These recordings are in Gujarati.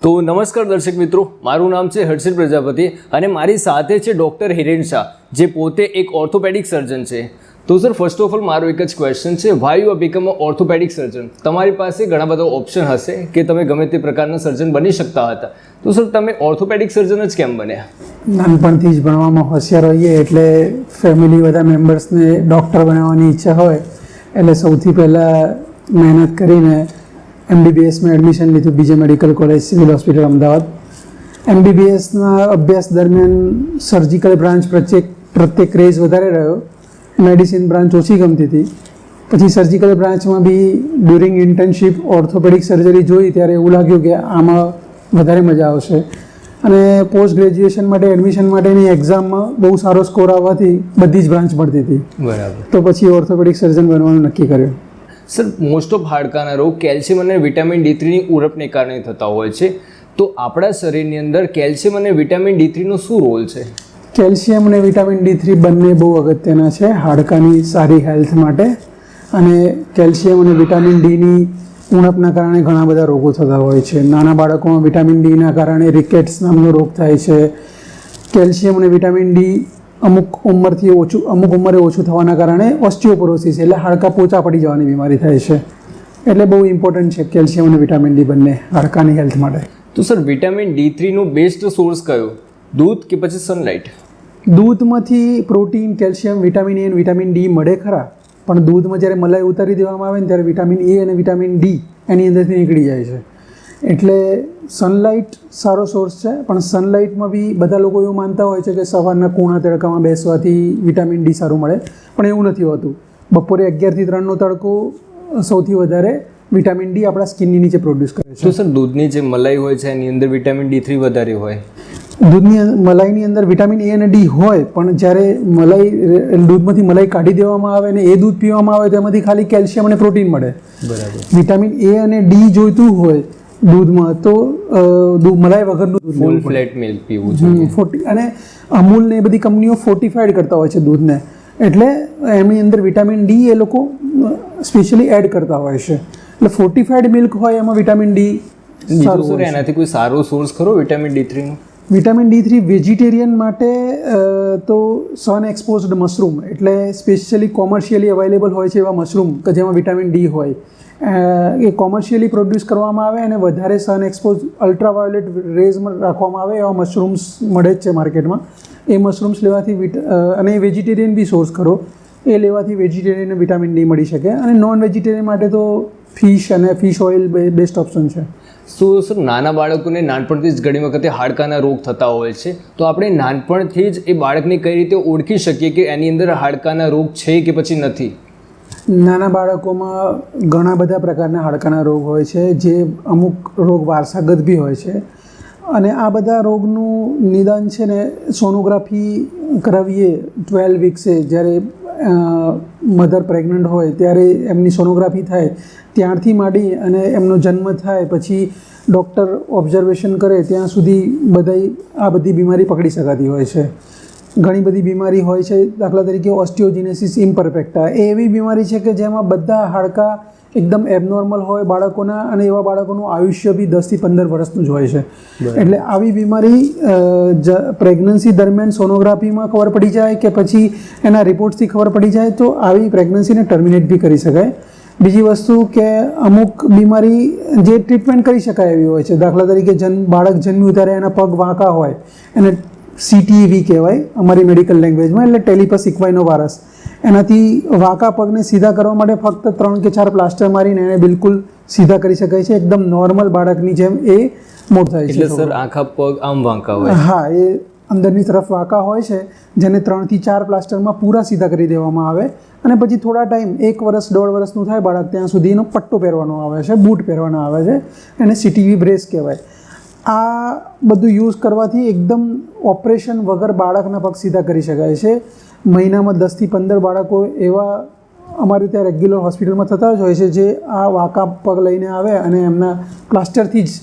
તો નમસ્કાર દર્શક મિત્રો, મારું નામ છે હર્ષિત પ્રજાપતિ અને મારી સાથે છે ડૉક્ટર હિરેન શાહ, જે પોતે એક ઓર્થોપેડિક સર્જન છે. તો સર, ફર્સ્ટ ઓફ ઓલ મારો એક જ ક્વેશ્ચન છે, why you become a orthopedic surgeon? તમારી પાસે ઘણા બધા ઓપ્શન હશે કે તમે ગમે તે પ્રકારના સર્જન બની શકતા હતા, તો સર તમે ઓર્થોપેડિક સર્જન જ કેમ બન્યા? નાનપણથી જ ભણવામાં હોશિયાર હોઈએ એટલે ફેમિલી બધા મેમ્બર્સને ડૉક્ટર બનાવવાની ઈચ્છા હોય એટલે સૌથી પહેલાં મહેનત કરીને MBBSમાં એડમિશન લીધું, BJ medical college civil hospital Ahmedabad. MBBSના અભ્યાસ દરમિયાન સર્જિકલ બ્રાન્ચ પ્રત્યે ક્રેઝ વધારે રહ્યો, મેડિસિન બ્રાન્ચ ઓછી ગમતી હતી. પછી સર્જિકલ બ્રાન્ચમાં બી ડ્યુરિંગ ઇન્ટર્નશીપ ઓર્થોપેડિક સર્જરી જોઈ ત્યારે એવું લાગ્યું કે આમાં વધારે મજા આવશે અને પોસ્ટ ગ્રેજ્યુએશન માટે એડમિશન માટેની એક્ઝામમાં બહુ સારો સ્કોર આવવાથી બધી જ બ્રાન્ચ મળતી હતી. બરાબર. તો પછી ઓર્થોપેડિક સર્જન બનવાનું નક્કી કર્યું. સર, મોસ્ટ ઓફ હાડકાના રોગ કેલ્શિયમ અને વિટામિન D3ની ઉણપને કારણે થતા હોય છે, તો આપણા શરીરની અંદર કેલ્શિયમ અને વિટામિન D3નો શું રોલ છે? કેલ્શિયમ અને વિટામિન D3 બંને બહુ અગત્યના છે હાડકાની સારી હેલ્થ માટે. અને કેલ્શિયમ અને વિટામિન ડીની ઉણપના કારણે ઘણા બધા રોગો થતા હોય છે. નાના બાળકોમાં વિટામિન ડીના કારણે રિકેટ્સ નામનો રોગ થાય છે. કેલ્શિયમ અને વિટામિન ડી અમુક ઉંમરે ઓછું થવાના કારણે ઓસ્ટિયોપોરોસિસ એટલે હાડકાં પોચા પડી જવાની બીમારી થાય છે. એટલે બહુ ઇમ્પોર્ટન્ટ છે કેલ્શિયમ અને વિટામિન ડી બંને હાડકાની હેલ્થ માટે. તો સર, વિટામિન D3નું બેસ્ટ સોર્સ કયો, દૂધ કે પછી સનલાઇટ? દૂધમાંથી પ્રોટીન, કેલ્શિયમ, વિટામિન એ અને વિટામિન ડી મળે ખરા, પણ દૂધમાં જ્યારે મલાઈ ઉતારી દેવામાં આવે ને ત્યારે વિટામિન એ અને વિટામિન ડી એની અંદરથી નીકળી જાય છે. એટલે સનલાઇટ સારો સોર્સ છે, પણ સનલાઇટમાં બી બધા લોકો એવું માનતા હોય છે કે સવારના કૂણા તડકામાં બેસવાથી વિટામિન ડી સારું મળે, પણ એવું નથી હોતું. બપોરે 11 થી 3નો તડકો સૌથી વધારે વિટામિન ડી આપણા સ્કિનની નીચે પ્રોડ્યુસ કરે છે. તો સર, દૂધની જે મલાઈ હોય છે એની અંદર વિટામિન D3 વધારે હોય? દૂધની મલાઈની અંદર વિટામિન એ અને ડી હોય, પણ જ્યારે દૂધમાંથી મલાઈ કાઢી દેવામાં આવે અને એ દૂધ પીવામાં આવે તેમાંથી ખાલી કેલ્શિયમ અને પ્રોટીન મળે. બરાબર. વિટામિન એ અને ડી જોઈતું હોય દૂધમાં તો મલાઈ વગરનું દૂધ ફૂલ ફ્લેટ મિલ્ક પીવું જોઈએ. અને અમૂલ ને એ બધી કંપનીઓ ફોર્ટિફાઈડ કરતા હોય છે દૂધને, એટલે એમની અંદર વિટામિન ડી એ લોકો સ્પેશિયલી એડ કરતા હોય છે. એટલે ફોર્ટિફાઈડ મિલ્ક હોય એમાં વિટામિન ડી સારું હોય. એનાથી કોઈ સારો સોર્સ ખરો વિટામિન D3નો? વિટામિન D3 વેજીટેરિયન માટે તો સન એક્સપોઝડ મશરૂમ, એટલે સ્પેશિયલી કોમર્શિયલી અવેલેબલ હોય છે એવા મશરૂમ કે જેમાં વિટામિન ડી હોય, એ કોમર્શિયલી પ્રોડ્યુસ કરવામાં આવે અને વધારે સન એક્સપોઝ અલ્ટ્રાવાયોલેટ રેઝમાં રાખવામાં આવે એવા મશરૂમ્સ મળે જ છે માર્કેટમાં. એ મશરૂમ્સ લેવાથી અને વેજીટેરિયન બી સોર્સ કરો, એ લેવાથી વેજીટેરિયન વિટામિન ડી મળી શકે. અને નોન વેજીટેરિયન માટે તો ફિશ અને ફિશ ઓઇલ બેસ્ટ ઓપ્શન છે. તો સર, નાના બાળકોને નાનપણથી જ ઘણી વખતે હાડકાના રોગ થતા હોય છે, તો આપણે નાનપણથી જ એ બાળકને કઈ રીતે ઓળખી શકીએ કે એની અંદર હાડકાના રોગ છે કે પછી નથી? નાના બાળકોમાં ઘણા બધા પ્રકારના હાડકાના રોગ હોય છે, જે અમુક રોગ વારસાગત બી હોય છે. અને આ બધા રોગનું નિદાન છે ને સોનોગ્રાફી કરાવીએ 12 વીક્સે, જ્યારે મધર પ્રેગ્નન્ટ હોય ત્યારે એમની સોનોગ્રાફી થાય, ત્યારથી માંડી અને એમનો જન્મ થાય પછી ડૉક્ટર ઓબ્ઝર્વેશન કરે ત્યાં સુધી આ બધી બીમારી પકડી શકાતી હોય છે. ઘણી બધી બીમારી હોય છે, દાખલા તરીકે ઓસ્ટિયોજિનેસિસ ઇમ્પરફેક્ટા, એ એવી બીમારી છે કે જેમાં બધા હાડકાં એકદમ એબનોર્મલ હોય બાળકોના, અને એવા બાળકોનું આયુષ્ય બી 10 થી 15 વર્ષનું જ હોય છે. એટલે આવી બીમારી પ્રેગ્નન્સી દરમિયાન સોનોગ્રાફીમાં ખબર પડી જાય કે પછી એના રિપોર્ટ્સથી ખબર પડી જાય તો આવી પ્રેગ્નન્સીને ટર્મિનેટ બી કરી શકાય. બીજી વસ્તુ કે અમુક બીમારી જે ટ્રીટમેન્ટ કરી શકાય એવી હોય છે, દાખલા તરીકે બાળક જન્મ્યું ત્યારે એના પગ વાંકા હોય, એને CTEV કહેવાય અમારી મેડિકલ લેંગ્વેજમાં, એટલે ટેલિપસ ઇક્વાઇનો વાયરસ. એનાથી વાંકા પગને સીધા કરવા માટે ફક્ત 3 કે 4 પ્લાસ્ટર મારીને એને બિલકુલ સીધા કરી શકાય છે, એકદમ નોર્મલ બાળકની જેમ એ મોટ થાય છે. એટલે સર, આખા પગ આમ વાંકા હોય? હા, એ અંદરની તરફ વાંકા હોય છે, જેને 3 થી 4 પ્લાસ્ટરમાં પૂરા સીધા કરી દેવામાં આવે. અને પછી થોડા ટાઈમ 1 વર્ષ 1.5 વર્ષનું થાય બાળક, ત્યાં સુધી એનો પટ્ટો પહેરવાનો આવે છે, બૂટ પહેરવાનો આવે છે, એને CTEV બ્રેસ કહેવાય. આ બધું યુઝ કરવાથી એકદમ ઓપરેશન વગર બાળકના પગ સીધા કરી શકાય છે. મહિનામાં 10 થી 15 બાળકો એવા અમારે ત્યાં રેગ્યુલર હોસ્પિટલમાં થતા જ હોય છે, જે આ વાંકા પગ લઈને આવે અને એમના પ્લાસ્ટરથી જ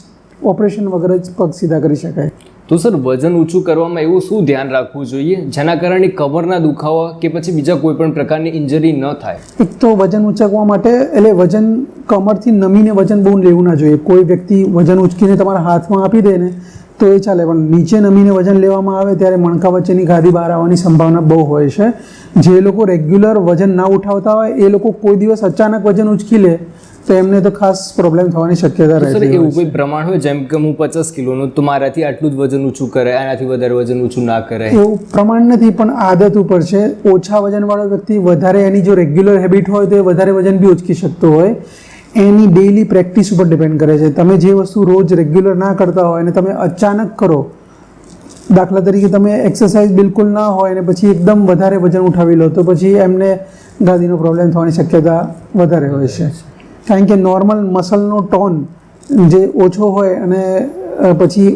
ઓપરેશન વગર જ પગ સીધા કરી શકાય. તો સર વજન ઊંચું કરવામાં એવું શું ધ્યાન રાખવું જોઈએ જેના કારણે કમરના દુખાવા કે પછી બીજા કોઈ પણ પ્રકારની ઇન્જરી ન થાય? એક તો વજન ઉંચકવા માટે એટલે વજન કમરથી નમીને વજન બહુ લેવું ના જોઈએ. કોઈ વ્યક્તિ વજન ઉંચકીને તમારા હાથમાં આપી દે ને તો એ ચાલે, પણ નીચે નમીને વજન લેવામાં આવે ત્યારે મણકા વચ્ચેની ગાદી બહાર આવવાની સંભાવના બહુ હોય છે. જે લોકો રેગ્યુલર વજન ના ઉઠાવતા હોય એ લોકો કોઈ દિવસ અચાનક વજન ઉંચકી લે તો એમને તો ખાસ પ્રોબ્લેમ થવાની શક્યતા રહે સર છે. એવું કોઈ પ્રમાણ હોય જેમ કે હું 50 કિલોનો તો મારાથી આટલું જ વજન ઊંચું કરાય, આનાથી વધારે વજન ઊંચું ના કરાય? એવું પ્રમાણ નથી, પણ આદત ઉપર છે. ઓછા વજનવાળો વ્યક્તિ વધારે એની જો રેગ્યુલર હેબિટ હોય તો એ વધારે વજન બી ઉચકી શકતો હોય. એની ડેઇલી પ્રેક્ટિસ ઉપર ડિપેન્ડ કરે છે. તમે જે વસ્તુ રોજ રેગ્યુલર ના કરતા હોય અને તમે અચાનક કરો, દાખલા તરીકે તમે એક્સરસાઇઝ બિલકુલ ના હોય અને પછી એકદમ વધારે વજન ઉઠાવી લો તો પછી એમને ગાદીનો પ્રોબ્લેમ થવાની શક્યતા વધારે હોય છે. કારણ કે નોર્મલ મસલનો ટોન જે ઓછો હોય અને પછી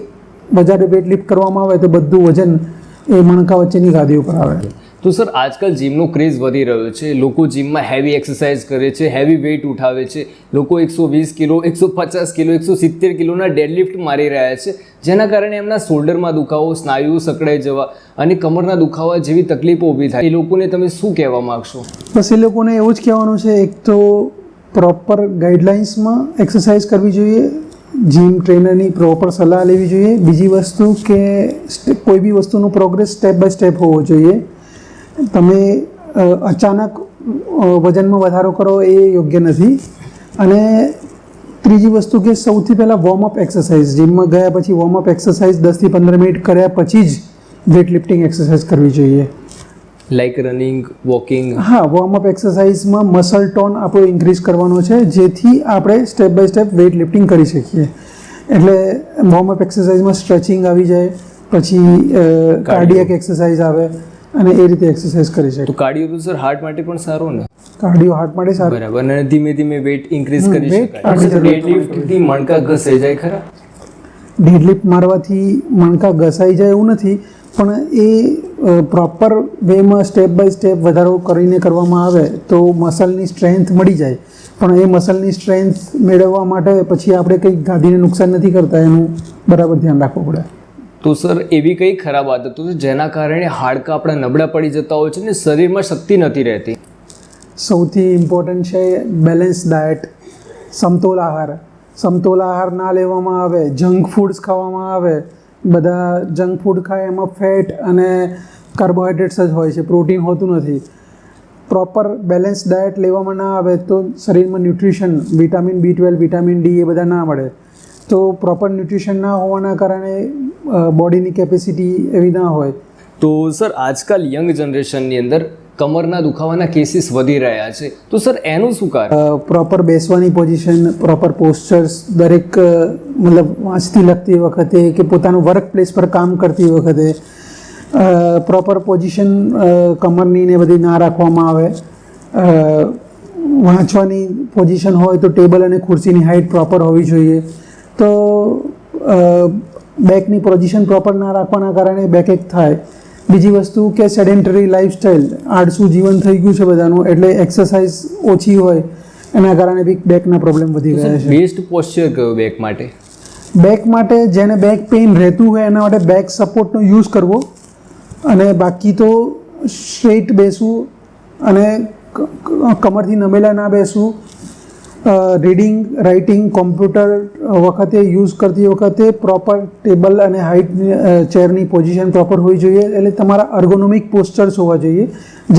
વધારે વેટ લિફ્ટ કરવામાં આવે તો બધું વજન એ મણકા વચ્ચેની ગાદી ઉપર આવે. તો સર આજકાલ જીમનો ક્રેઝ વધી રહ્યો છે. લોકો જીમમાં હેવી એક્સરસાઇઝ કરે છે, હેવી વેઇટ ઉઠાવે છે. લોકો 120 કિલો, 150 કિલો, 170 કિલોના ડેડલિફ્ટ મારી રહ્યા છે, જેના કારણે એમના શોલ્ડરમાં દુખાવો, સ્નાયુઓ સકડાઈ જવા અને કમરના દુખાવા જેવી તકલીફો ઊભી થાય. એ લોકોને તમે શું કહેવા માગશો? બસ એ લોકોને એવું જ કહેવાનું છે, એક તો પ્રોપર ગાઈડલાઇન્સમાં એક્સરસાઇઝ કરવી જોઈએ, જીમ ટ્રેનરની પ્રોપર સલાહ લેવી જોઈએ. બીજી વસ્તુ કે કોઈ બી વસ્તુનો પ્રોગ્રેસ સ્ટેપ બાય સ્ટેપ હોવો જોઈએ. તમે અચાનક વજનમાં વધારો કરો એ યોગ્ય નથી. અને ત્રીજી વસ્તુ કે સૌથી પહેલાં વોર્મઅપ એક્સરસાઇઝ, જીમમાં ગયા પછી વોર્મઅપ એક્સરસાઇઝ 10 થી 15 મિનિટ કર્યા પછી જ વેટ લિફ્ટિંગ એક્સરસાઇઝ કરવી જોઈએ. Like running, walking? હા, વોર્મઅપ એક્સરસાઇઝમાં મસલ ટોન આપણો ઇન્ક્રીઝ કરવાનો છે, જેથી આપણે step by step weight lifting કરી શકીએ. એટલે વોર્મઅપ એક્સરસાઇઝમાં સ્ટ્રેચિંગ આવી જાય, પછી કાર્ડિયક એક્સરસાઇઝ આવે અને એ રીતે એક્સરસાઇઝ કરી શકે. તો કાર્ડિયો તો સર હાર્ટ માટે પણ સારો ને? કાર્ડિયો હાર્ટ માટે સારું. બરાબર. અને ધીમે ધીમે વેટ ઇન્ક્રીઝ કરી weight શકાય. ડેડલિફ્ટથી મણકા ઘસાઈ જાય ખરા? ડેડલિફ્ટ મારવાથી મણકા ઘસાઈ જાય એવું નથી, પણ એ પ્રોપર વેમાં સ્ટેપ બાય સ્ટેપ વધારો કરીને કરવામાં આવે તો મસલની સ્ટ્રેન્થ મળી જાય. પણ એ મસલની સ્ટ્રેન્થ મેળવવા માટે પછી આપણે કંઈ ગાદીને નુકસાન નથી કરતા, એનું બરાબર ધ્યાન રાખવું પડે. તો સર એવી કઈ ખરાબ આદતો છે જેના કારણે હાડકાં આપણા નબળા પડી જતા હોય છે ને શરીરમાં શક્તિ નથી રહેતી? સૌથી ઇમ્પોર્ટન્ટ છે બેલેન્સ ડાયટ, સમતોલ આહાર. સમતોલ આહાર ના લેવામાં આવે, જંક ફૂડ્સ ખાવામાં આવે, બધા જંક ફૂડ ખાય એમાં ફેટ અને કાર્બોહાઈડ્રેટ્સ જ હોય છે, પ્રોટીન હોતું નથી. પ્રોપર બેલેન્સ ડાયટ લેવામાં ના આવે તો શરીરમાં nutrition, vitamin B12, vitamin D એ બધા ના મળે. તો પ્રોપર ન્યુટ્રિશન ના હોવાના કારણે બોડીની કેપેસિટી એવી ના હોય. તો સર આજકાલ યંગ જનરેશનની અંદર કમરના દુખાવાના કેસીસ વધી રહ્યા છે, તો સર એનું શું કારણ? પ્રોપર બેસવાની પોઝિશન, પ્રોપર પોસ્ચર્સ, દરેક મતલબ વાંચતી લખતી વખતે કે પોતાનું વર્ક પ્લેસ પર કામ કરતી વખતે પ્રોપર પોઝિશન કમરની ને બધી ના રાખવામાં આવે. વાંચવાની પોઝિશન હોય તો ટેબલ અને ખુરશીની હાઇટ પ્રોપર હોવી જોઈએ. તો બેકની પોઝિશન પ્રોપર ના રાખવાના કારણે બેકએક થાય. બીજી વસ્તુ કે સેડેન્ટરી લાઈફસ્ટાઈલ, આળસું જીવન થઈ ગયું છે બધાનું, એટલે એક્સરસાઇઝ ઓછી હોય એના કારણે બી બેકના પ્રોબ્લેમ વધી ગયા છે. બેસ્ટ પોસ્ચર કયો બેક માટે? બેક માટે જેને બેક પેઇન રહેતું હોય એના માટે બેક સપોર્ટનો યુઝ કરવો, અને બાકી તો સ્ટ્રેટ બેસવું અને કમરથી નમેલા ના બેસવું. રીડિંગ, રાઇટિંગ, કોમ્પ્યુટર વખતે યુઝ કરતી વખતે પ્રોપર ટેબલ અને હાઇટ ચેરની પોઝિશન પ્રોપર હોવી જોઈએ. એટલે તમારા અર્ગોનોમિક પોસ્ચર્સ હોવા જોઈએ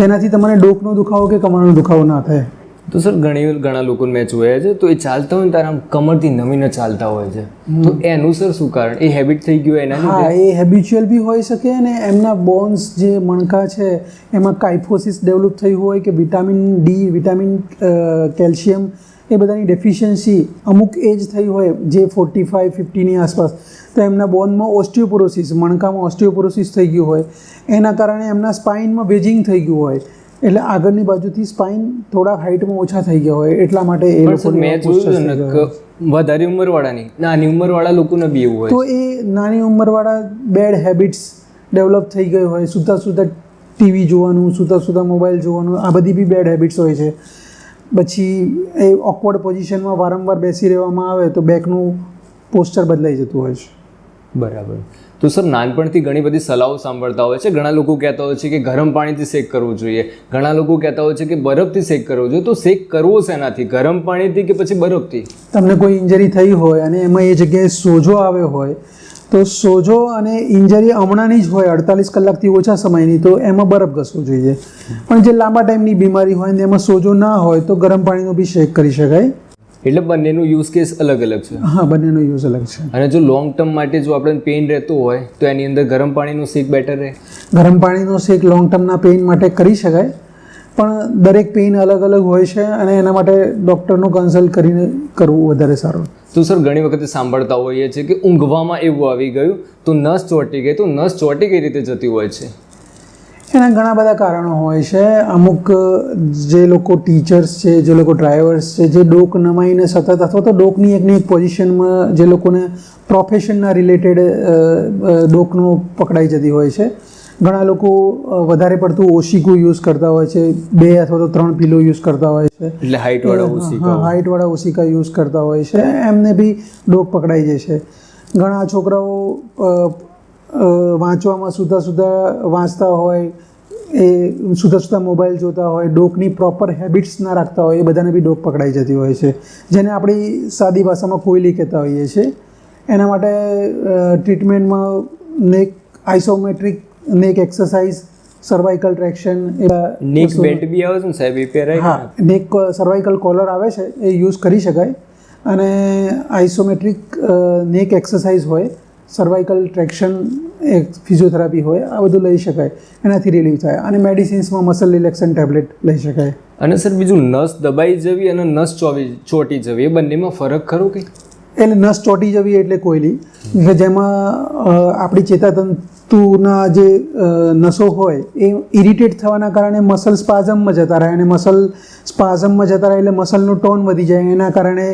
જેનાથી તમારે ડોકનો દુખાવો કે કમરનો દુખાવો ના થાય. તો સર ઘણા લોકોને મેં જોયા છે તો એ ચાલતા હોય ને ત્યારે આમ કમરથી નમીને ચાલતા હોય છે, તો એનું સર શું કારણ? એ હેબિટ થઈ ગયું એના લીધે? હા, એ હેબિચ્યુઅલ બી હોઈ શકે અને એમના બોન્સ જે મણકા છે એમાં કાઇફોસિસ ડેવલપ થઈ હોય કે વિટામિન D, વિટામિન કેલ્શિયમ એ બધાની ડેફિશિયન્સી અમુક એજ થઈ હોય, જે 45-50ની આસપાસ, તો એમના બોનમાં ઓસ્ટિયોપોરોસિસ, મણકામાં ઓસ્ટિયોપોરોસિસ થઈ ગયું હોય, એના કારણે એમના સ્પાઇનમાં વેજિંગ થઈ ગયું હોય, એટલે આગળની બાજુથી સ્પાઇન થોડા હાઇટમાં ઓછા થઈ ગયા હોય, એટલા માટે એ લોકો મેં જોયું ને વધારે ઉંમરવાળાની, નાની ઉંમરવાળા લોકોને બી એવું હોય. તો એ નાની ઉંમરવાળા બેડ હેબિટ્સ ડેવલપ થઈ ગઈ હોય, સૂતા સૂતા ટીવી જોવાનું, સૂતા સૂતા મોબાઈલ જોવાનું, આ બધી બી બેડ હેબિટ્સ હોય છે. પછી એ ઓકવર્ડ પોઝિશનમાં વારંવાર બેસી રહેવામાં આવે તો બેકનું પોસ્ચર બદલાઈ જતું હોય છે. બરાબર. તો સર નાનપણથી ઘણી બધી સલાહો સાંભળતા હોય છે. ઘણા લોકો કહેતા હોય છે કે ગરમ પાણીથી શેક કરવો જોઈએ, ઘણા લોકો કહેતા હોય છે કે બરફથી શેક કરવો જોઈએ. તો શેક કરવો શેનાથી, ગરમ પાણીથી કે પછી બરફથી? તમને કોઈ ઇન્જરી થઈ હોય અને એમાં એ જગ્યાએ સોજો આવ્યો હોય તો સોજો અને ઇન્જરી હમણાંની જ હોય 48 કલાકથી ઓછા સમયની, તો એમાં બરફ ઘસવો જોઈએ. પણ જે લાંબા ટાઈમની બીમારી હોય ને એમાં સોજો ના હોય તો ગરમ પાણીનો બી શેક કરી શકાય. એટલે બંનેનું યુઝ કેસ અલગ અલગ છે. હા, બંનેનો યુઝ અલગ છે. અને જો લોંગ ટર્મ માટે જો આપણે પેઇન રહેતું હોય તો એની અંદર ગરમ પાણીનો શેક બેટર રહે? ગરમ પાણીનો શેક લોંગ ટર્મના પેઇન માટે કરી શકાય, પણ દરેક પેઇન અલગ અલગ હોય છે અને એના માટે ડૉક્ટરનો કન્સલ્ટ કરીને કરવું વધારે સારું. તો સર ઘણી વખતે સાંભળતા હોઈએ છીએ કે ઊંઘવામાં એવું આવી ગયું તો નસ ચોંટી ગઈ. તો નસ ચોંટી કઈ રીતે જતી હોય છે? એના ઘણા બધા કારણો હોય છે. અમુક જે લોકો ટીચર્સ છે, જે લોકો ડ્રાઈવર્સ છે, જે ડોક નમાઈને સતત અથવા તો ડોકની એકની એક પોઝિશનમાં જે લોકોને પ્રોફેશનના રિલેટેડ ડોકનો પકડાઈ જતી હોય છે. ઘણા લોકો વધારે પડતું ઓશિકું યુઝ કરતા હોય છે, 2 અથવા તો 3 પિલો યુઝ કરતા હોય છે. એટલે હાઇટવાળા ઓશિકા. હા, હાઇટવાળા ઓશિકા યુઝ કરતા હોય છે, એમને બી ડોક પકડાઈ જાય છે. ઘણા છોકરાઓ વાંચવામાં સુધા વાંચતા હોય, એ સુધા મોબાઈલ જોતા હોય, ડોકની પ્રોપર હેબિટ્સ ના રાખતા હોય, એ બધાને બી ડોક પકડાઈ જતી હોય છે, જેને આપણી સાદી ભાષામાં કોયલી કહેતા હોઈએ છીએ. એના માટે ટ્રીટમેન્ટમાં નેક આઇસોમેટ્રિક નેક એક્સરસાઇઝ, સર્વાઇકલ ટ્રેક્શન, નેક બેલ્ટ બી આવે છે ને સાહેબ, એ પહેરાય? હા, નેક સર્વાઇકલ કોલર આવે છે, એ યુઝ કરી શકાય. અને આઇસોમેટ્રિક નેક એક્સરસાઇઝ હોય, સર્વાઇકલ ટ્રેક્શન, એક ફિઝિયોથેરાપી હોય, આ બધું લઈ શકાય, એનાથી રિલીવ થાય. અને મેડિસિન્સમાં મસલ રિલેક્સન ટેબ્લેટ લઈ શકાય. અને સર બીજું નસ દબાઈ જવી અને નસ ચોંટી જવી, એ બંનેમાં ફરક ખરો કે? એટલે નસ ચોંટી જવી એટલે કોયલી, કે જેમાં આપણી ચેતાતંતુના જે નસો હોય એ ઇરિટેટ થવાના કારણે મસલ સ્પાઝમમાં જતા રહે, અને મસલ સ્પાઝમમાં જતા રહે એટલે મસલનું ટોન વધી જાય, એના કારણે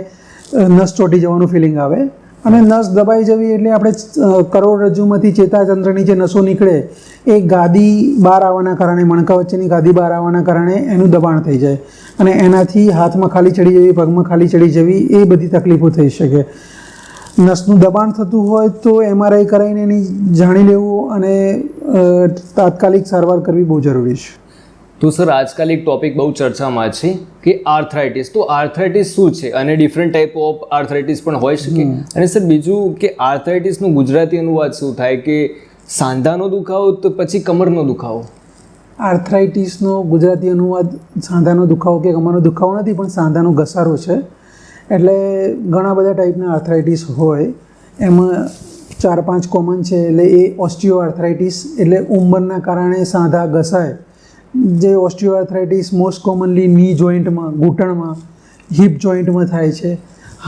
નસ ચોંટી જવાનું ફિલિંગ આવે. અને નસ દબાઈ જવી એટલે આપણે કરોડરજ્જુમાંથી ચેતાતંત્રની જે નસો નીકળે એ ગાદી બહાર આવવાના કારણે, મણકા વચ્ચેની ગાદી બહાર આવવાના કારણે એનું દબાણ થઈ જાય, અને એનાથી હાથમાં ખાલી ચડી જવી, પગમાં ખાલી ચડી જવી, એ બધી તકલીફો થઈ શકે. નસનું દબાણ થતું હોય તો MRI કરાવીને એની જાણી લેવું અને તાત્કાલિક સારવાર કરવી બહુ જરૂરી છે. તો સર આજકાલ એક ટોપિક બહુ ચર્ચામાં છે કે આર્થરાઇટિસ. તો આર્થરાઇટિસ શું છે અને ડિફરન્ટ ટાઈપ ઓફ આર્થરાઇટિસ પણ હોઈ શકે? અને સર બીજું કે આર્થરાઇટિસનું ગુજરાતી અનુવાદ શું થાય, કે સાંધાનો દુખાવો તો પછી કમરનો દુખાવો? આર્થરાઇટિસનો ગુજરાતી અનુવાદ સાંધાનો દુખાવો કે કમરનો દુખાવો નથી, પણ સાંધાનો ઘસારો છે. એટલે ઘણા બધા ટાઈપના આર્થરાઇટિસ હોય, એમાં 4-5 કોમન છે. એટલે એ ઓસ્ટિયો આર્થરાઇટિસ, એટલે ઉંમરના કારણે સાંધા ઘસાય. જે ઓસ્ટિયો આર્થરાઇટિસ મોસ્ટ કોમનલી ની જોઈન્ટમાં, ઘૂંટણમાં, હિપ જોઈન્ટમાં થાય છે,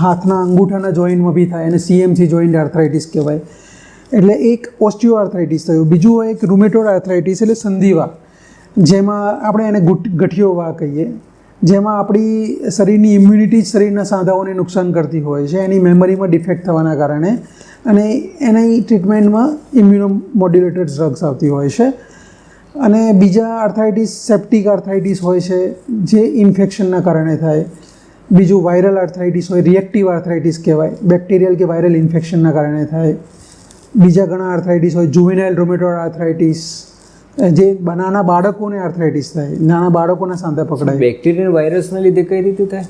હાથના અંગૂઠાના જોઈન્ટમાં બી થાય, અને CMC જોઈન્ટ આર્થરાઇટિસ કહેવાય. એટલે એક ઓસ્ટિયો આર્થરાઇટિસ થયું. બીજું હોય એક રૂમેટોઇડ આર્થરાઇટિસ, એટલે સંધિવા, જેમાં આપણે એને ગઠિયો વા કહીએ, જેમાં આપણી શરીરની ઇમ્યુનિટી જ શરીરના સાંધાઓને નુકસાન કરતી હોય છે, એની મેમરીમાં ડિફેક્ટ થવાના કારણે. અને એની ટ્રીટમેન્ટમાં ઇમ્યુનોમોડ્યુલેટેડ ડ્રગ્સ આવતી હોય છે. અને બીજા આર્થરાઇટિસ સેપ્ટિક આર્થરાઇટિસ હોય છે, જે ઇન્ફેક્શનના કારણે થાય. બીજું વાયરલ આર્થરાઇટિસ હોય, રિએક્ટિવ આર્થરાઇટિસ કહેવાય, બેક્ટેરિયલ કે વાયરલ ઇન્ફેક્શનના કારણે થાય. બીજા ઘણા આર્થરાઇટિસ હોય, જુવેનાઇલ રૂમેટોઇડ આર્થરાઇટિસ, જે નાના બાળકોને આર્થરાઇટિસ થાય, નાના બાળકોના સાંધા પકડાય. બેક્ટેરિયલ વાયરસના લીધે કઈ રીતે થાય?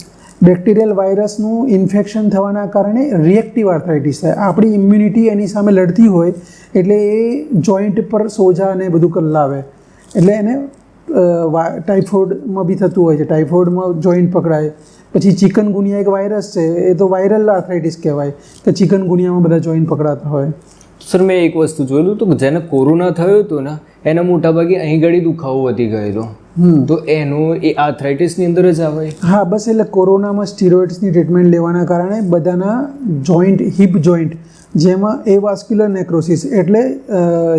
બેક્ટેરિયલ વાયરસનું ઇન્ફેક્શન થવાના કારણે રિએક્ટિવ આર્થરાઇટિસ થાય. આપણી ઇમ્યુનિટી એની સામે લડતી હોય એટલે એ જોઈન્ટ પર સોજા અને બધું લાવે, એટલે એને ટાઇફોઇડમાં બી થતું હોય છે. ટાઇફોઇડમાં જોઈન્ટ પકડાય. પછી ચિકનગુનિયા એક વાયરસ છે, એ તો વાયરલ આર્થરાઇટિસ કહેવાય, કે ચિકનગુનિયામાં બધા જોઈન્ટ પકડાતા હોય. સર મેં એક વસ્તુ જોયેલું તો જેને કોરોના થયો હતો ને, એના મોટાભાગે અહીં ગળી દુખાવો વધી ગયેલો, તો એનું એ આર્થરાઇટિસની અંદર જ આવે? હા, બસ. એટલે કોરોનામાં સ્ટીરોઇડ્સની ટ્રીટમેન્ટ લેવાના કારણે બધાના જોઈન્ટ, હિપ જોઈન્ટ, જેમાં એવાસ્ક્યુલર નેક્રોસિસ, એટલે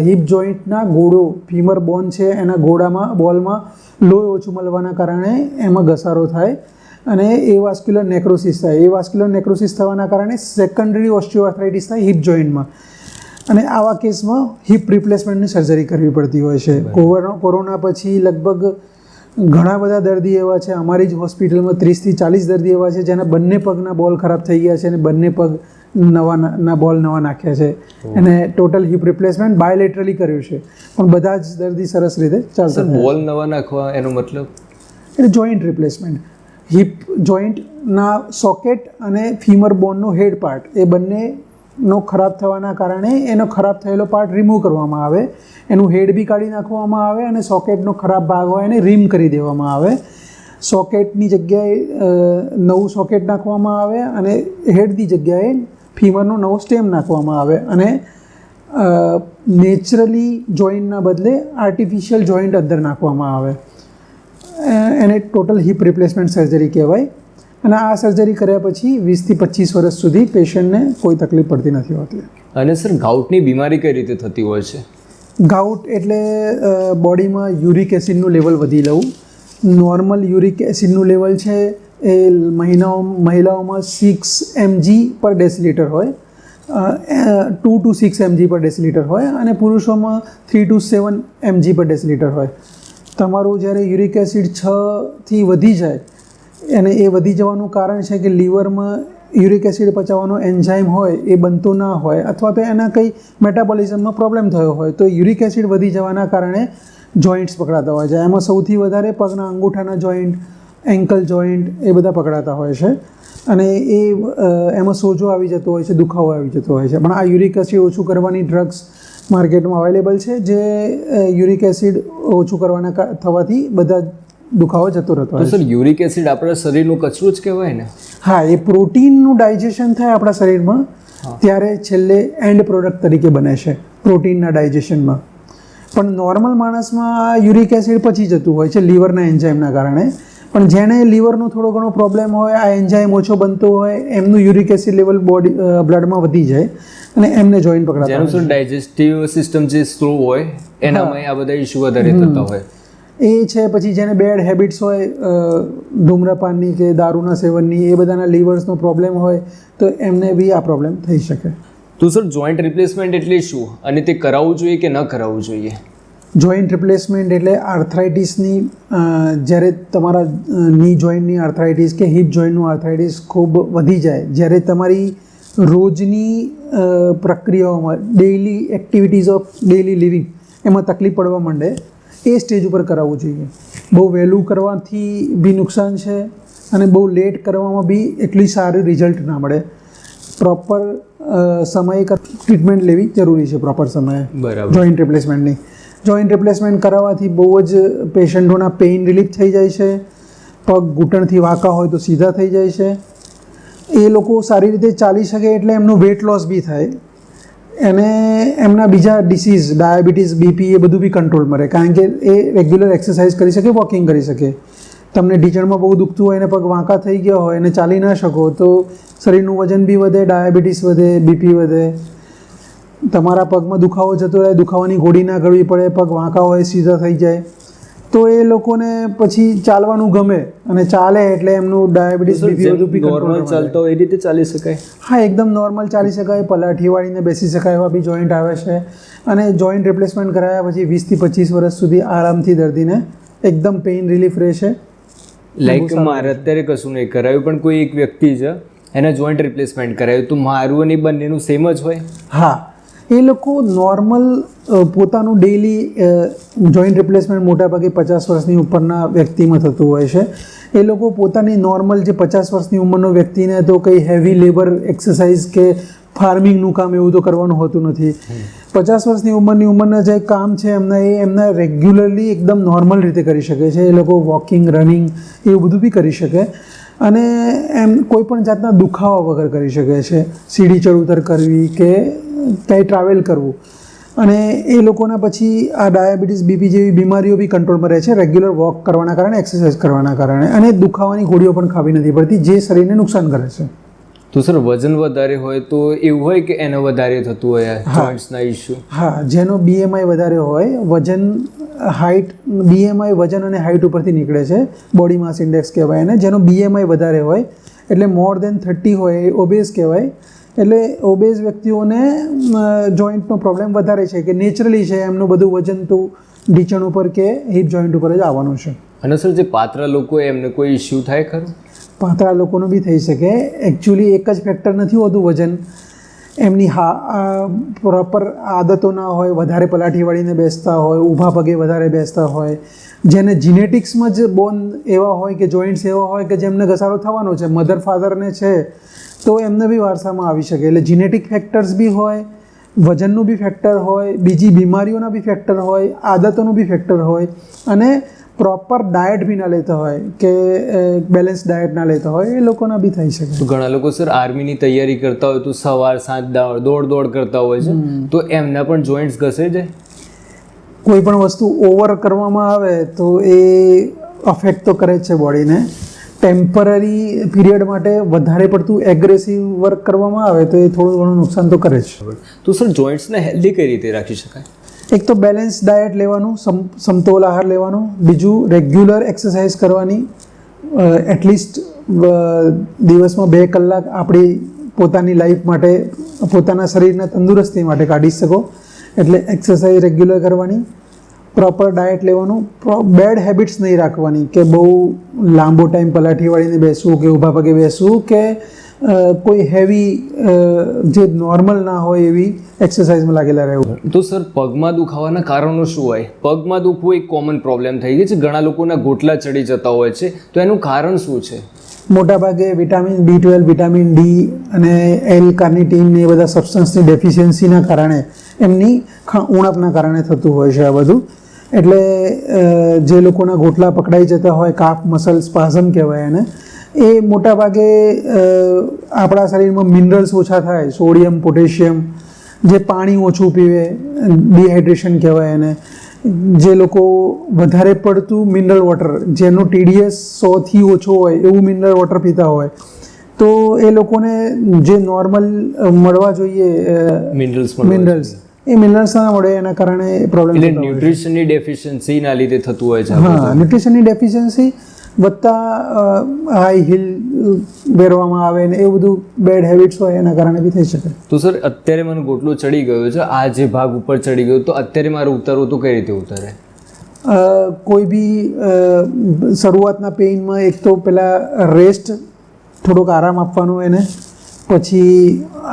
હિપ જોઈન્ટના ગોળો, ફીમર બોન છે, એના ગોળામાં, બોલમાં લોહી ઓછું મળવાના કારણે એમાં ઘસારો થાય અને એવાસ્ક્યુલર નેક્રોસિસ થાય. એવાસ્ક્યુલર નેક્રોસિસ થવાના કારણે સેકન્ડરી ઓસ્ટિયોઆર્થરાઇટિસ થાય હિપ જોઈન્ટમાં, અને આવા કેસમાં હિપ રિપ્લેસમેન્ટની સર્જરી કરવી પડતી હોય છે. કોરોના પછી લગભગ ઘણા બધા દર્દી એવા છે, અમારી જ હોસ્પિટલમાં 30 થી 40 દર્દી એવા છે જેના બંને પગના બોલ ખરાબ થઈ ગયા છે અને બંને પગ નવા બોલ નાખ્યા છે અને ટોટલ હિપ રિપ્લેસમેન્ટ બાયલેટરલી કર્યું છે, પણ બધા જ દર્દી સરસ રીતે ચાલતા. બોલ નવા નાખવા એનો મતલબ એટલે જોઈન્ટ રિપ્લેસમેન્ટ, હિપ જોઈન્ટના સોકેટ અને ફીમર બોનનો હેડ પાર્ટ એ બંનેનો ખરાબ થવાના કારણે એનો ખરાબ થયેલો પાર્ટ રિમૂવ કરવામાં આવે, એનું હેડ બી કાઢી નાખવામાં આવે અને સોકેટનો ખરાબ ભાગ હોય એને રિમ કરી દેવામાં આવે. સોકેટની જગ્યાએ નવું સોકેટ નાખવામાં આવે અને હેડની જગ્યાએ ફીમરનો નવો સ્ટેમ નાખવામાં આવે અને નેચરલી જોઈન્ટના બદલે આર્ટિફિશિયલ જોઈન્ટ અંદર નાખવામાં આવે. એને ટોટલ હિપ રિપ્લેસમેન્ટ સર્જરી કહેવાય. અને આ સર્જરી કર્યા પછી 20 થી 25 વર્ષ સુધી પેશન્ટને કોઈ તકલીફ પડતી નથી હોતી. અને સર ગાઉટની બીમારી કઈ રીતે થતી હોય છે? ગાઉટ એટલે બોડીમાં યુરિક એસિડનું લેવલ વધી જવું. નોર્મલ યુરિક એસિડનું લેવલ છે એ મહિલાઓમાં 6 mg પર ડેસિલીટર હોય, 2 to 6 mg પર ડેસિલીટર હોય અને પુરુષોમાં 3 to 7 mg પર ડેસિલીટર હોય. તમારું જ્યારે યુરિક એસિડ 6થી વધી જાય અને એ વધી જવાનું કારણ છે કે લીવરમાં યુરિક એસિડ પચાવવાનો એન્ઝાઇમ હોય એ બનતો ના હોય અથવા તો એના કંઈ મેટાબોલિઝમમાં પ્રોબ્લેમ થયો હોય તો યુરિક એસિડ વધી જવાના કારણે જોઈન્ટ્સ પકડાતા હોય છે. એમાં સૌથી વધારે પગના અંગૂઠાના જોઈન્ટ, એન્કલ જોઈન્ટ એ બધા પકડાતા હોય છે અને એમાં સોજો આવી જતો હોય છે, દુખાવો આવી જતો હોય છે. પણ આ યુરિક એસિડ ઓછું કરવાની ડ્રગ્સ માર્કેટમાં અવેલેબલ છે જે યુરિક એસિડ ઓછું કરવાના થવાથી બધા દુખાવો જતો રહેતો હોય. સર યુરિક એસિડ આપણા શરીરનું કચરું જ કહેવાય ને? હા, એ પ્રોટીનનું ડાયજેશન થાય આપણા શરીરમાં ત્યારે છેલ્લે એન્ડ પ્રોડક્ટ તરીકે બને છે પ્રોટીનના ડાયજેશનમાં. પણ નોર્મલ માણસમાં યુરિક એસિડ પચી જતું હોય છે લીવરના એન્ઝાઇમના કારણે. પણ જેને લીવરનો થોડો ઘણો પ્રોબ્લેમ હોય, આ એન્ઝાઇમ ઓછો બનતો હોય, એમનું યુરિક એસિડ લેવલ બ્લડમાં વધી જાય અને એમને જોઈન્ટ પકડાતા જેનું સર ડાયજેસ્ટિવ સિસ્ટમ જે સ્લો હોય એનામાં આ બધા ઇશ્યુ વધારે થતા હોય એ છે. પછી જેને બેડ હેબિટ્સ હોય, ધૂમ્રપાનની કે દારૂના સેવનની, એ બધાના લીવર્સનો પ્રોબ્લેમ હોય તો એમને બી આ પ્રોબ્લેમ થઈ શકે. તો સર જોઈન્ટ રિપ્લેસમેન્ટ એટલે શું અને તે કરાવવું જોઈએ કે ન કરાવવું જોઈએ? જોઈન્ટ રિપ્લેસમેન્ટ એટલે આર્થરાઇટિસની, જ્યારે તમારા ની જોઈન્ટની આર્થરાઇટિસ કે હિપ જોઈન્ટનું આર્થરાઇટિસ ખૂબ વધી જાય, જ્યારે તમારી રોજની પ્રક્રિયાઓમાં daily activities of daily living એમાં તકલીફ પડવા માંડે, એ સ્ટેજ ઉપર કરાવવું જોઈએ. બહુ વહેલું કરવાથી બી નુકસાન છે અને બહુ લેટ કરવામાં બી એટલી સારી રિઝલ્ટ ના મળે. પ્રોપર સમયે ટ્રીટમેન્ટ લેવી જરૂરી છે, પ્રોપર સમયે. બરાબર. જોઈન્ટ રિપ્લેસમેન્ટની જોઈન્ટ રિપ્લેસમેન્ટ કરાવવાથી બહુ જ પેશન્ટોના પેઇન રિલીફ થઈ જાય છે. પગ ઘૂંટણથી વાંકા હોય તો સીધા થઈ જાય છે. એ લોકો સારી રીતે ચાલી શકે એટલે એમનું વેટ લોસ બી થાય અને એમના બીજા ડિસીઝ, ડાયાબિટીસ, બીપી એ બધું બી કંટ્રોલમાં રહે, કારણ કે એ રેગ્યુલર એક્સરસાઇઝ કરી શકે, વોકિંગ કરી શકે. તમને ઢીચણમાં બહુ દુખતું હોય અને પગ વાંકા થઈ ગયા હોય અને ચાલી ના શકો તો શરીરનું વજન બી વધે, ડાયાબિટીસ વધે, બીપી વધે. તમારા પગમાં દુખાવો જતો રહે, દુખાવાની ગોળી ના કરવી પડે, પગ વાંકા હોય સીધા થઈ જાય તો એ લોકોને પછી ચાલવાનું ગમે અને ચાલે એટલે એમનું ડાયાબિટીસ, બીપી બધું બી નોર્મલ ચાલતો હોય એ રીતે ચાલી શકાય? હા, એકદમ નોર્મલ ચાલી શકાય, પલાઠી વાળીને બેસી શકાય એવા બી જોઈન્ટ આવે છે. અને જોઈન્ટ રિપ્લેસમેન્ટ કરાયા પછી 20 થી 25 વર્ષ સુધી આરામથી દર્દીને એકદમ પેઇન રિલીફ રહેશે. લાઈક મારે અત્યારે કશું નહીં કરાયું પણ કોઈ એક વ્યક્તિ છે એને જોઈન્ટ રિપ્લેસમેન્ટ કરાયું તો મારું અને બંનેનું સેમ જ હોય? હા, એ લોકો નોર્મલ પોતાનું ડેઇલી જોઈન્ટ રિપ્લેસમેન્ટ મોટાભાગે 50 વર્ષની ઉપરના વ્યક્તિમાં થતું હોય છે. એ લોકો પોતાની નોર્મલ જે 50 વર્ષની ઉંમરનો વ્યક્તિને તો કંઈ હેવી લેબર એક્સરસાઇઝ કે ફાર્મિંગનું કામ એવું તો કરવાનું હોતું નથી. 50 વર્ષની ઉંમરના જે કામ છે એમના રેગ્યુલરલી એકદમ નોર્મલ રીતે કરી શકે છે. એ લોકો વોકિંગ, રનિંગ એવું બધું બી કરી શકે અને એમ કોઈ પણ જાતના દુખાવા વગર કરી શકે છે. સીડી ચડ ઉતર કરવી કે ક્યાંય ટ્રાવેલ કરવું. અને એ લોકોના પછી આ ડાયાબિટીસ, બીપી જેવી બીમારીઓ બી કંટ્રોલમાં રહે છે રેગ્યુલર વોક કરવાના કારણે, એક્સરસાઇઝ કરવાના કારણે. અને દુખાવાની ગોળીઓ પણ ખાવી નથી પડતી જે શરીરને નુકસાન કરે છે. તો સર વજન વધારે હોય તો એવું હોય કે એને વધારે થતું હોય જોઈન્ટ્સના ઇશ્યુ? હા, જેનો બીએમઆઈ વધારે હોય, વજન, હાઇટ, બીએમઆઈ વજન અને હાઇટ ઉપરથી નીકળે છે, બોડી માસ ઇન્ડેક્સ કહેવાય એને. જેનો બીએમઆઈ વધારે હોય એટલે મોર દેન 30 હોય એ ઓબેઝ કહેવાય. એટલે ઓબેઝ વ્યક્તિઓને જોઈન્ટનો પ્રોબ્લેમ વધારે છે કે નેચરલી છે, એમનું બધું વજન તો ઢીચણ ઉપર કે હિપ જોઈન્ટ ઉપર જ આવવાનું છે. અને સર જે પાતળા લોકો એમને કોઈ ઇશ્યુ થાય ખરું? પાતળા લોકોનું બી થઈ શકે. એકચ્યુઅલી એક જ ફેક્ટર નથી હોતું વજન, એમની પ્રોપર આદતો ના હોય, વધારે પલાઠી વાળીને બેસતા હોય, ઊભા પગે વધારે બેસતા હોય, જેને જીનેટિક્સમાં જ બોન એવા હોય કે જોઈન્ટ્સ એવા હોય કે જેમને ઘસારો થવાનો છે, મધર ફાધરને છે તો એમને બી વારસામાં આવી શકે. એટલે જીનેટિક ફેક્ટર્સ બી હોય, વજનનું બી ફેક્ટર હોય, બીજી બીમારીઓના બી ફેક્ટર હોય, આદતોનું બી ફેક્ટર હોય, અને પ્રોપર ડાયટ બી ના લેતા હોય કે બેલેન્સ ડાયટ ના લેતા હોય, એ લોકોના બી થઈ શકે. તો ઘણા લોકો સર આર્મીની તૈયારી કરતા હોય તો સવાર સાંજ દોડ કરતા હોય છે, તો એમના પણ જોઈન્ટ્સ ઘસે છે. કોઈ પણ વસ્તુ ઓવર કરવામાં આવે તો એ અફેક્ટ તો કરે જ છે બોડીને. ટેમ્પરરી પીરિયડ માટે વધારે પડતું એગ્રેસિવ વર્ક કરવામાં આવે તો એ થોડું ઘણું નુકસાન તો કરે જ. તો સર જોઈન્ટ્સને હેલ્ધી કઈ રીતે રાખી શકાય? એક તો બેલેન્સ ડાયટ લેવાનું, સમતોલ આહાર લેવાનો, બીજું રેગ્યુલર એક્સરસાઇઝ કરવાની. એટલીસ્ટ દિવસમાં 2 કલાક આપણી પોતાની લાઈફ માટે, પોતાના શરીરના તંદુરસ્તી માટે કાઢી શકો. એટલે એક્સરસાઇઝ રેગ્યુલર કરવાની, પ્રોપર ડાયટ લેવાનું, બેડ હેબિટ્સ નહીં રાખવાની કે બહુ લાંબો ટાઈમ પલાઠી વાળીને બેસવું કે ઊભા પગે બેસવું કે કોઈ હેવી જે નોર્મલ ના હોય એવી એક્સરસાઇઝમાં લાગેલા રહેવું. તો સર પગમાં દુખાવાના કારણો શું હોય? પગમાં દુખવું એક કોમન પ્રોબ્લેમ થઈ ગઈ છે, ઘણા લોકોના ગોટલા ચડી જતા હોય છે, તો એનું કારણ શું છે? મોટાભાગે વિટામિન B12, વિટામિન D અને એલ કાર્નિટીન એ બધા સબસ્ટન્સની ડેફિશિયન્સીના કારણે, એમની ઉણપના કારણે થતું હોય છે આ બધું. એટલે જે લોકોના ગોટલા પકડાઈ જતા હોય, કાફ મસલ સ્પાઝમ કહેવાય એને, એ મોટાભાગે આપણા શરીરમાં મિનરલ્સ ઓછા થાય, સોડિયમ, પોટેશિયમ, જે પાણી ઓછું પીવે, ડિહાઇડ્રેશન કહેવાય એને, જે લોકો વધારે પડતું મિનરલ વોટર, જેનો TDS 100થી ઓછો હોય એવું મિનરલ વોટર પીતા હોય, તો એ લોકોને જે નોર્મલ મળવા જોઈએ મિનરલ્સ, એ મિનરલ્સ ના મળે, એના કારણે પ્રોબ્લેમ. એટલે ન્યુટ્રિશનની ડેફિશિયન્સીના લીધે થતું હોય છે. હા, ન્યુટ્રિશનની ડેફિશિયન્સી વત્તા હાઈ હીલ પહેરવામાં આવે ને એ બધું બેડ હેબિટ્સ હોય એના કારણે બી થઈ શકે. તો સર અત્યારે મને ગોટલો ચડી ગયો છે, આ જે ભાગ ઉપર ચડી ગયો, તો અત્યારે મારે ઉતારવું તો કઈ રીતે ઉતારે? કોઈ બી શરૂઆતના પેઇનમાં એક તો પહેલાં રેસ્ટ, થોડોક આરામ આપવાનો એને, પછી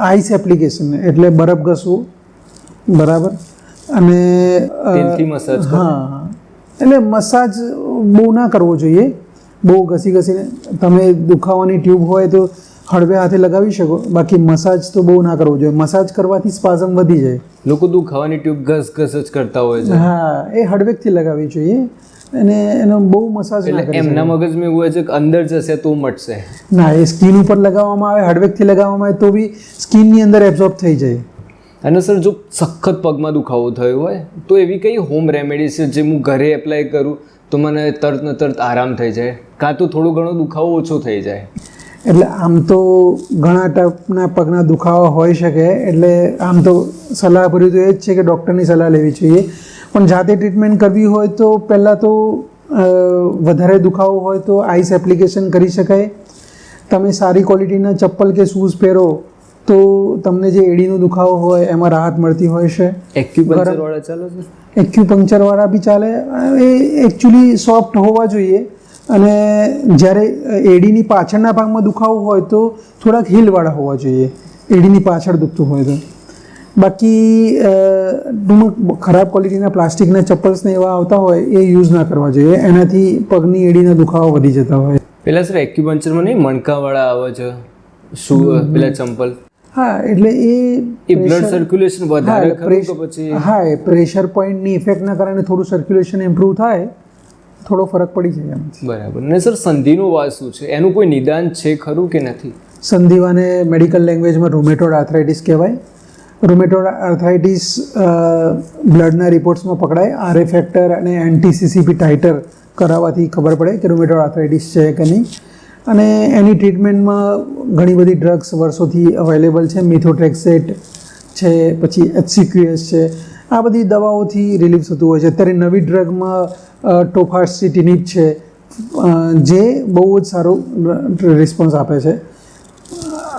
આઈસ એપ્લિકેશન એટલે બરફ ઘસવું, બરાબર, અને તેલથી મસાજ. હા, એટલે મસાજ બહુ ના કરવો જોઈએ, બહુ ઘસીને. તમે દુખાવાની ટ્યુબ હોય તો હળવે હાથે લગાવી શકો, બાકી મસાજ તો બહુ ના કરવો જોઈએ. મસાજ કરવાથી સ્પાઝમ વધી જાય. લોકો દુખાવાની ટ્યુબ ઘસ જ કરતા હોય છે. હા, એ હળવેકથી લગાવવી જોઈએ, અને એનો બહુ મસાજ ના કરે. એમના મગજમાં એવું હોય છે કે અંદર જશે તો મટશે. ના, એ સ્કિન ઉપર લગાવવામાં આવે, હળવેકથી લગાવવામાં આવે તો બી સ્કિનની અંદર એબ્ઝોર્બ થઈ જાય. અને સર જો સખત પગમાં દુખાવો થયો હોય તો એવી કઈ હોમ રેમેડી છે જે હું ઘરે એપ્લાય કરું તો મને તરત આરામ થઈ જાય, કાં તો થોડો ઘણો દુખાવો ઓછો થઈ જાય? એટલે આમ તો ઘણા ટાઈપના પગના દુખાવા હોઈ શકે, એટલે આમ તો સલાહ ભર્યું તો એ જ છે કે ડૉક્ટરની સલાહ લેવી જોઈએ. પણ જાતે ટ્રીટમેન્ટ કરવી હોય તો પહેલાં તો વધારે દુખાવો હોય તો આઈસ એપ્લિકેશન કરી શકાય. તમે સારી ક્વોલિટીના ચપ્પલ કે શૂઝ પહેરો તો તમને જે એડીનો દુખાવો હોય એમાં રાહત મળતી હોય છે. એક્યુપંક્ચરવાળા ચાલે છે? એક્યુપંક્ચરવાળા બી ચાલે. એ એકચ્યુઅલી સોફ્ટ હોવા જોઈએ, અને જ્યારે એડીની પાછળના ભાગમાં દુખાવો હોય તો થોડાક હીલવાળા હોવા જોઈએ, એડીની પાછળ દુખતું હોય તો. બાકી ખરાબ ક્વોલિટીના પ્લાસ્ટિકના ચપ્પલ્સને એવા આવતા હોય એ યુઝ ના કરવા જોઈએ, એનાથી પગની એડીના દુખાવા વધી જતા હોય. પેલા સર એક્યુપંક્ચરમાં નહીં મણકાવાળા આવે છે શું, પેલા ચંપલ? હા, એટલે એ બ્લડ સર્ક્યુલેશન વધારે ખરું કે પછી? હા, એ પ્રેશર પોઈન્ટની ઇફેક્ટના કારણે થોડું સર્ક્યુલેશન ઇમ્પ્રૂવ થાય, થોડો ફરક પડી જાય એમ. બરાબર. ને સર સંધિનો વાસ શું છે, એનું કોઈ નિદાન છે ખરું કે નથી? સંધિવાને મેડિકલ લેંગ્વેજમાં રૂમેટોઇડ આર્થરાઇટિસ કહેવાય. રૂમેટોઇડ આર્થરાઇટિસ બ્લડના રિપોર્ટ્સમાં પકડાય. RA ફેક્ટર અને NT-CCP ટાઇટર કરાવવાથી ખબર પડે કે રૂમેટોઇડ આર્થરાઇટિસ છે કે નહીં. અને એની ટ્રીટમેન્ટમાં ઘણી બધી ડ્રગ્સ વર્ષોથી અવેલેબલ છે. મિથોટ્રેક્સેટ છે, પછી HCQS છે, આ બધી દવાઓથી રિલીફ થતું હોય છે. અત્યારે નવી ડ્રગમાં ટોફાસ્ટિટિનિબ છે, જે બહુ જ સારો રિસ્પોન્સ આપે છે.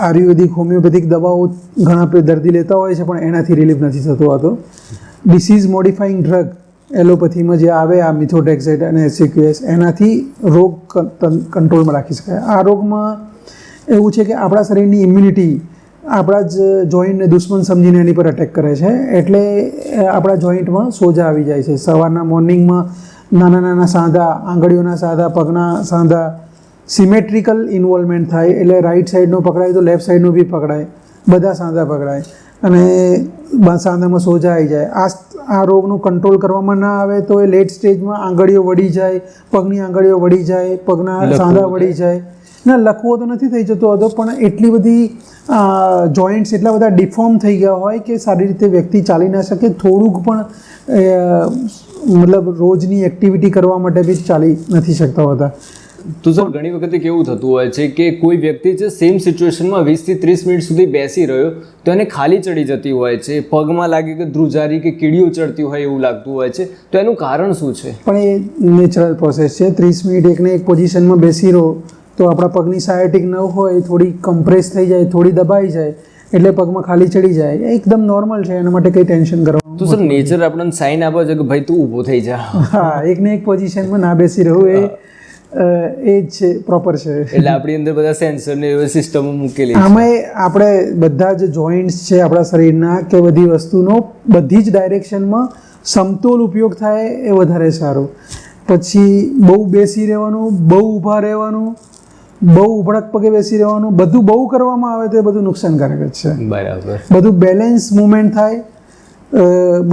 આયુર્વેદિક, હોમિયોપેથિક દવાઓ ઘણા દર્દી લેતા હોય છે, પણ એનાથી રિલીફ નથી થતો. આ તો ડિસીઝ મોડિફાઈંગ ડ્રગ એલોપેથીમાં જે આવે આ મિથોટ્રેક્સેટ અને એસિક્યુએસ એનાથી રોગ કંટ્રોલમાં રાખી શકાય. આ રોગમાં એવું છે કે આપણા શરીરની ઇમ્યુનિટી આપણા જ જોઈન્ટને દુશ્મન સમજીને એની પર અટેક કરે છે, એટલે આપણા જોઈન્ટમાં સોજા આવી જાય છે. સવારના મોર્નિંગમાં નાના નાના સાંધા, આંગળીઓના સાંધા, પગના સાંધા સિમેટ્રિકલ ઇન્વોલ્વમેન્ટ થાય, એટલે રાઈટ સાઈડનું પકડાય તો લેફ્ટ સાઈડનું બી પકડાય, બધા સાંધા પકડાય અને સાંધામાં સોજા આવી જાય. આ રોગનું કંટ્રોલ કરવામાં ના આવે તો એ લેટ સ્ટેજમાં આંગળીઓ વળી જાય, પગની આંગળીઓ વળી જાય, પગના સાંધા વળી જાય. ના, લખવો તો નથી થઈ જતો હતો, પણ એટલી બધી જોઈન્ટ્સ એટલા બધા ડિફોર્મ થઈ ગયા હોય કે સારી રીતે વ્યક્તિ ચાલી ના શકે, થોડુંક પણ મતલબ રોજની એક્ટિવિટી કરવા માટે બી ચાલી નથી શકતા હોતા. તો સર ઘણી વખતે કેવું થતું હોય છે કે કોઈ વ્યક્તિ છે સેમ સિચ્યુએશનમાં 20 થી 30 મિનિટ સુધી બેસી રહ્યો તો એને ખાલી ચડી જતી હોય છે, પગમાં લાગે કે ધ્રુજારી કે કીડીઓ ચડતી હોય એવું લાગતું હોય છે, તો એનું કારણ શું છે? પણ એ નેચરલ પ્રોસેસ છે. 30 મિનિટ એકને એક પોઝિશનમાં બેસી રહો તો આપણા પગની સાયટિક નર્વ હોય થોડી કમ્પ્રેસ થઈ જાય, થોડી દબાઈ જાય, એટલે પગમાં ખાલી ચડી જાય. એકદમ નોર્મલ છે, એના માટે કંઈ ટેન્શન કરવાનું. તો સર નેચર આપણને સાઇન આપે છે કે ભાઈ તું ઊભો થઈ જા. હા, એકને એક પોઝિશનમાં ના બેસી રહું એ જ છે, પ્રોપર છે. એટલે આપણી અંદર બધા સેન્સર ને એવી સિસ્ટમો મૂકેલી છે. આમાં આપણે બધા જ જોઈન્ટ્સ છે આપણા શરીરના કે બધી વસ્તુનો બધી જ ડાયરેક્શનમાં સમતોલ ઉપયોગ થાય એ વધારે સારું. પછી બહુ બેસી રહેવાનું, બહુ ઊભા રહેવાનું, બહુ ઉભળક પગે બેસી રહેવાનું, બધું બહુ કરવામાં આવે તો એ બધું નુકસાનકારક જ છે. બરાબર. બધું બેલેન્સ મુવમેન્ટ થાય,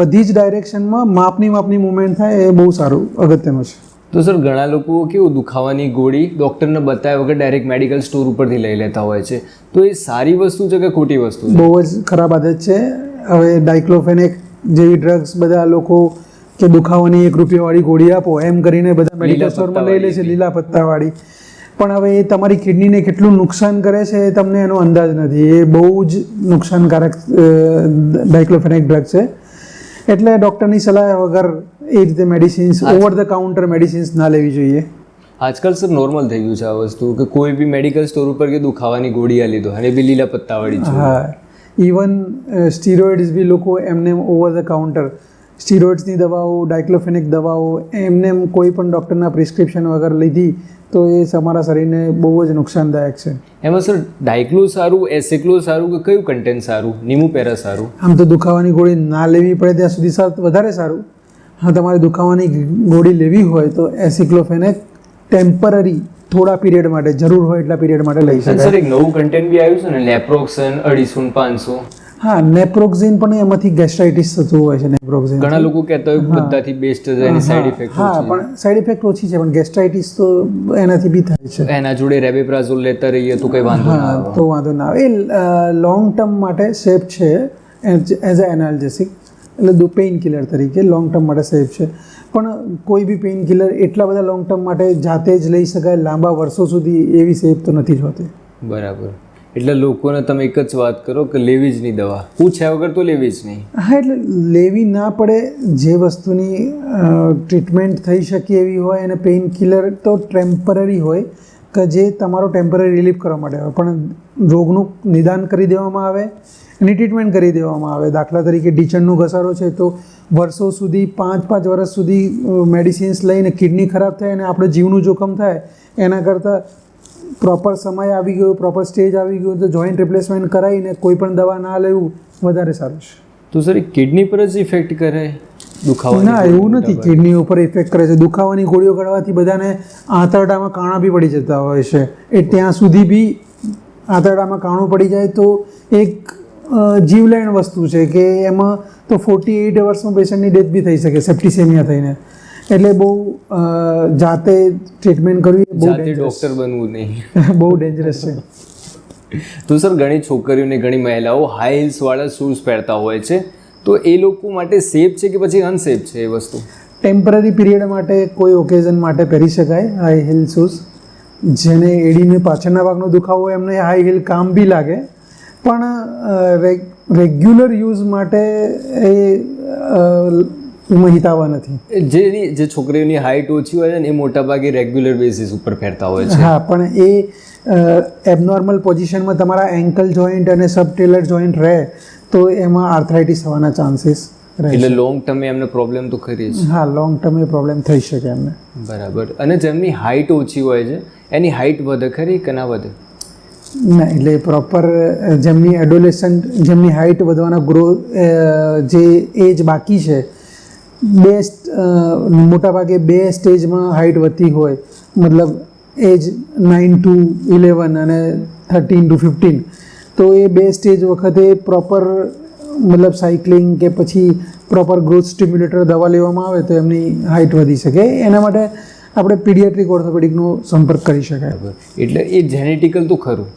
બધી જ ડાયરેક્શનમાં માપની મુવમેન્ટ થાય, એ બહુ સારું અગત્યનું છે. તો સર ઘણા લોકો કેવું દુખાવાની ગોળી ડૉક્ટરને બતાવ્યા વગર ડાયરેક્ટ મેડિકલ સ્ટોર ઉપરથી લઈ લેતા હોય છે, તો એ સારી વસ્તુ છે કે ખોટી વસ્તુ છે? બહુ જ ખરાબ આદત છે. હવે ડાયક્લોફેનેક જેવી ડ્રગ્સ બધા લોકો કે દુખાવાની 1 રૂપિયાવાળી ગોળી આપો એમ કરીને બધા મેડિકલ સ્ટોરમાં લઈ લે છે, લીલા પત્તાવાળી. પણ હવે એ તમારી કિડનીને કેટલું નુકસાન કરે છે એ તમને એનો અંદાજ નથી. એ બહુ જ નુકસાનકારક ડાયક્લોફેનેક ડ્રગ છે. એટલે ડૉક્ટરની સલાહ વગર એ રીતે medicines, over the counter medicines ના લેવી જોઈએ. આજકાલ સર નોર્મલ થઈ ગયું છે આ વસ્તુ કે કોઈ બી મેડિકલ સ્ટોર ઉપર કે દુખાવાની ગોળી આ લીધો અને બી લીલા પત્તાવાળી છે. હા, ઇવન સ્ટીરોઇડ્સ બી લોકો એમને ઓવર ધ કાઉન્ટર સ્ટીરોઇડ્સની દવાઓ, ડાયક્લોફેનેક દવાઓ એમને કોઈ પણ ડૉક્ટરના પ્રિસ્ક્રિપ્શન વગર લીધી તો એ તમારા શરીરને બહુ જ નુકસાનદાયક છે. એમાં સર ડાયક્લો સારું, એસિક્લો સારું કે કયું કન્ટેન્ટ સારું, નિમુપેરા સારું? આમ તો દુખાવાની ગોળી ના લેવી પડે ત્યાં સુધી વધારે સારું. હા, તમારે દુખાવાની ગોળી લેવી હોય તો એસિક્લોફેનેક ટેમ્પરરી થોડા પીરિયડ માટે, જરૂર હોય એટલા પીરિયડ માટે લઈ શકાય. સર એક નવું કન્ટેન્ટ બી આવ્યું છે ને, નેપ્રોક્સન 250 500. હા, નેપ્રોક્ઝિન પણ એમાંથી ગેસ્ટ્રાઇટિસ થતું હોય છે. નેપ્રોક્ઝિન ઘણા લોકો કહેતા હોય બધાથી બેસ્ટ છે, એની સાઈડ ઇફેક્ટ હા, પણ સાઈડ ઇફેક્ટ ઓછી છે, પણ ગેસ્ટ્રાઇટિસ તો એનાથી બી થાય છે. એના જોડે રેબેપ્રાઝોલ લેતા રહીએ તો કંઈ વાંધો ના આવે. તો વાંધો ના આવે. એ લોંગ ટર્મ માટે સેફ છે એઝ અ એનાલ્જેસિક, એટલે પેઇન કિલર તરીકે લોંગ ટર્મ માટે સેફ છે. પણ કોઈ બી પેઇન કિલર એટલા બધા લોંગ ટર્મ માટે જાતે જ લઈ શકાય લાંબા વર્ષો સુધી એવી સેફ તો નથી જ હોતી. બરાબર. એટલે લોકોને તમે એક જ વાત કરો કે લેવી જ નહીં દવા, પૂછ્યા વગર તો લેવી જ નહીં. હા, એટલે લેવી ના પડે. જે વસ્તુની ટ્રીટમેન્ટ થઈ શકે એવી હોય અને પેઇન કિલર તો ટેમ્પરરી હોય કે જે તમારો ટેમ્પરરી રિલીફ કરવા માટે હોય, પણ રોગનું નિદાન કરી દેવામાં આવે, એની ટ્રીટમેન્ટ કરી દેવામાં આવે. દાખલા તરીકે ઢીંચણનો ઘસારો છે તો વર્ષો સુધી 5 વર્ષ સુધી મેડિસિન્સ લઈને કિડની ખરાબ થાય અને આપણે જીવનું જોખમ થાય એના કરતાં પ્રોપર સમય આવી ગયો, પ્રોપર સ્ટેજ આવી ગયો તો જોઈન્ટ રિપ્લેસમેન્ટ કરાવીને કોઈ પણ દવા ના લેવું વધારે સારું છે. તો સર એ કિડની પર જ ઇફેક્ટ કરે દુખાવા? ના, એવું નથી. કિડની ઉપર ઇફેક્ટ કરે છે. દુખાવાની ગોળીઓ ગળવાથી બધાને આંતરડામાં કાણા બી પડી જતા હોય છે. એ ત્યાં સુધી બી આંતરડામાં કાણું પડી જાય તો એક જીવલેણ વસ્તુ છે કે એમાં તો 48 અવર્સમાં પેશન્ટની ડેથ બી થઈ શકે સેપ્ટિસેમિયા થઈને. એટલે બહુ જાતે ટ્રીટમેન્ટ કરવી બહુ ડૉક્ટર બનવું નહીં, બહુ ડેન્જરસ છે. તો સર ઘણી છોકરીઓને ઘણી મહિલાઓ હાઈ હિલ્સવાળા શૂઝ પહેરતા હોય છે, તો એ લોકો માટે સેફ છે કે પછી અનસેફ છે એ વસ્તુ? ટેમ્પરરી પીરિયડ માટે, કોઈ ઓકેઝન માટે પહેરી શકાય હાઈ હિલ શૂઝ. જેને એડીને પાછળના ભાગનો દુખાવો હોય એમને હાઈ હિલ કામ બી લાગે, પણ રેગ્યુલર યુઝ માટે એ હિતાવા નથી. જે છોકરીઓની હાઇટ ઓછી હોય છે ને એ મોટાભાગે રેગ્યુલર બેસિસ ઉપર ફેરતા હોય છે. હા, પણ એ એબનોર્મલ પોઝિશનમાં તમારા એન્કલ જોઈન્ટ અને સબટેલર જોઈન્ટ રહે તો એમાં આર્થરાઇટિસ થવાના ચાન્સીસ રહે એટલે છે. લોંગ ટર્મે એમને પ્રોબ્લેમ તો ખરી જ. હા, લોંગ ટર્મ એ પ્રોબ્લેમ થઈ શકે એમને. બરાબર. અને જેમની હાઇટ ઓછી હોય છે એની હાઇટ વધે ખરી કે ના વધે? ના, એટલે પ્રોપર જેમની એડોલેસન્ટ, જેમની હાઇટ વધવાના જે એજ બાકી છે, મોટાભાગે 2 સ્ટેજમાં હાઇટ વધતી હોય, મતલબ એજ 9 to 11 અને 13 to 15, તો એ 2 સ્ટેજ વખતે પ્રોપર મતલબ સાયકલિંગ કે પછી પ્રોપર ગ્રોથ સ્ટિમ્યુલેટર દવા લેવામાં આવે તો એમની હાઇટ વધી શકે. એના માટે આપણે પીડિયાટ્રિક ઓર્થોપેડિકનો સંપર્ક કરી શકાય. બરાબર. એટલે એ જેનેટિકલ તો ખરું.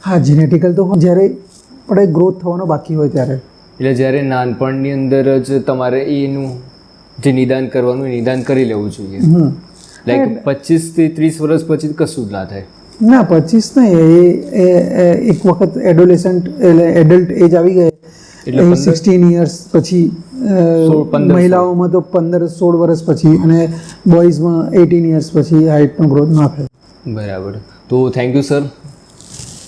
હા, જેનેટિકલ તો જ્યારે આપણે ગ્રોથ થવાનો બાકી હોય ત્યારે. એટલે જ્યારે નાનપણની અંદર જ તમારે એનું જે નિદાન કરવાનું એ નિદાન કરી લેવું જોઈએ. લાઈક 25 થી 30 વર્ષ પછી કશું જ ના થાય. ના, 25 નહીં, એ એક વખત એડોલેસન્ટ એટલે એડલ્ટ એજ આવી ગઈ એટલે 16 યર્સ પછી, 15 મહિલાઓમાં તો 15-16 વર્ષ પછી અને બોયઝમાં 18 યર્સ પછી હાઇટનો ગ્રોથ ના થાય. બરાબર. તો thank you sir.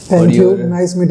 Thank you, nice meeting.